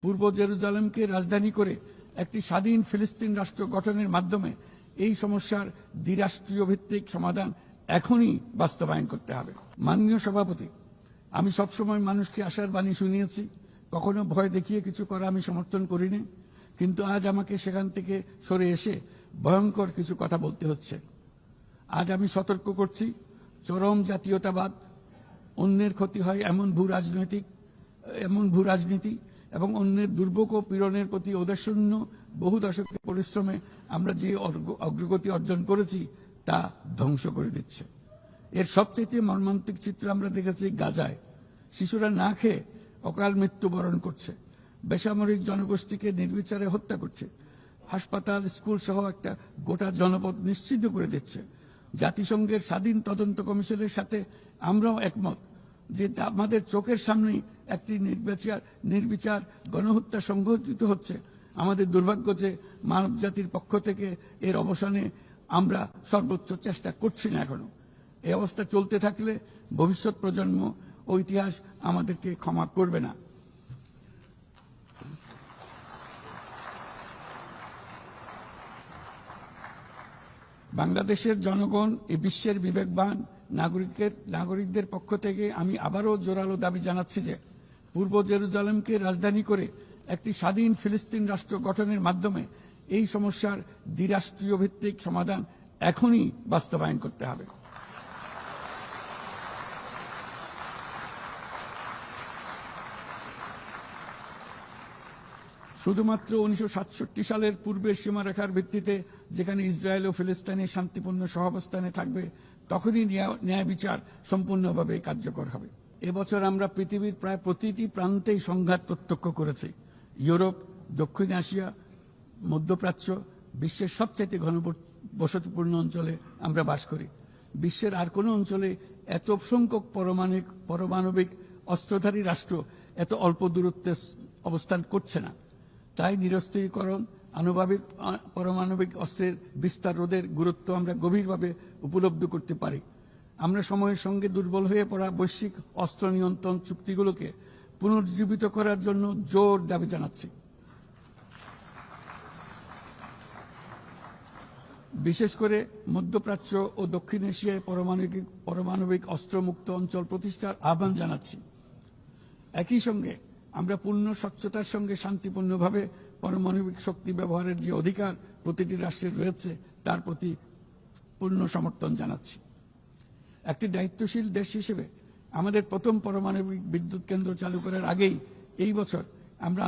পূর্ব জেরুজালেমকে রাজধানী করে একটি স্বাধীন ফিলিস্তিন রাষ্ট্র গঠনের মাধ্যমে এই সমস্যার দ্বিরাষ্ট্রীয় ভিত্তিক সমাধান এখনই বাস্তবায়ন করতে হবে। মাননীয় সভাপতি, আমি সবসময় মানুষকে আশার বাণী শুনিয়েছি, কখনো ভয় দেখিয়ে কিছু করা আমি সমর্থন করিনি, কিন্তু আজ আমাকে সেখান থেকে সরে এসে ভয়ঙ্কর কিছু কথা বলতে হচ্ছে। আজ আমি সতর্ক করছি, চরম জাতীয়তাবাদ, অন্যের ক্ষতি হয় এমন ভূ রাজনীতি এবং অন্যের দুর্ভোগ ও পীড়নের প্রতি ওদেশশূন্য বহু দশকের পরিশ্রমে আমরা যে অগ্রগতি অর্জন করেছি তা ধ্বংস করে দিচ্ছে। এর সবচেয়ে মর্মান্তিক চিত্র আমরা দেখেছি গাজায়। শিশুরা না খেয়ে অকাল মৃত্যুবরণ করছে, বেসামরিক জনগোষ্ঠীকে নির্বিচারে হত্যা করছে, হাসপাতাল, স্কুল সহ একটা গোটা জনপদ নিশ্চিহ্ন করে দিচ্ছে। জাতিসংঘের স্বাধীন তদন্ত কমিশনের সাথে আমরাও একমত যে আমাদের চোখের সামনেই একটি নির্বিচার গণহত্যা সংঘটিত হচ্ছে। আমাদের দুর্ভাগ্য যে মানব জাতির পক্ষ থেকে এর অবসানে আমরা সর্বোচ্চ চেষ্টা করছি না এখনো। এই অবস্থা চলতে থাকলে ভবিষ্যৎ প্রজন্ম ও ইতিহাস আমাদেরকে ক্ষমা করবে না। বাংলাদেশের জনগণ এই বিশ্বের বিবেকবান নাগরিকদের পক্ষ থেকে আমি আবারও জোরালো দাবি জানাচ্ছি যে পূর্ব জেরুজালেমকে রাজধানী করে একটি স্বাধীন ফিলিস্তিন রাষ্ট্র গঠনের মাধ্যমে এই সমস্যার দ্বিরাষ্ট্রীয় ভিত্তিক সমাধান এখনই বাস্তবায়ন করতে হবে। শুধুমাত্র 1967 সালের পূর্বের সীমারেখার ভিত্তিতে যেখানে ইসরায়েল ও ফিলিস্তিনের শান্তিপূর্ণ সহাবস্থানে থাকবে, তখনই ন্যায় বিচার সম্পূর্ণভাবে কার্যকর হবে। এবছর আমরা পৃথিবীর প্রায় প্রতিটি প্রান্তেই সংঘাত প্রত্যক্ষ করেছি। ইউরোপ, দক্ষিণ এশিয়া, মধ্যপ্রাচ্য, বিশ্বের সবচেয়ে ঘনবসতিপূর্ণ অঞ্চলে আমরা বাস করি। বিশ্বের আর কোনো অঞ্চলে এত সংখ্যক পারমাণবিক অস্ত্রধারী রাষ্ট্র এত অল্প দূরত্বে অবস্থান করছে না। তাই নিরস্ত্রীকরণ, পারমাণবিক অস্ত্রের বিস্তার রোধের গুরুত্ব আমরা গভীরভাবে উপলব্ধি করতে পারি। আমরা সময়ের সঙ্গে দুর্বল হয়ে পড়া বৈশ্বিক অস্ত্র নিয়ন্ত্রণ চুক্তিগুলোকে পুনর্জীবিত করার জন্য জোর দাবি জানাচ্ছি। বিশেষ করে মধ্যপ্রাচ্য ও দক্ষিণ এশিয়ায় পারমাণবিক অস্ত্রমুক্ত অঞ্চল প্রতিষ্ঠার আহ্বান জানাচ্ছি। একই সঙ্গে আমরা পূর্ণ স্বচ্ছতার সঙ্গে শান্তিপূর্ণভাবে পারমাণবিক শক্তি ব্যবহারের যে অধিকার প্রতিটি রাষ্ট্রের রয়েছে তার প্রতি পূর্ণ সমর্থন জানাচ্ছি। একটি দায়িত্বশীল দেশ হিসেবে আমাদের প্রথম পারমাণবিক বিদ্যুৎ কেন্দ্র চালু করার আগেই এই বছর আমরা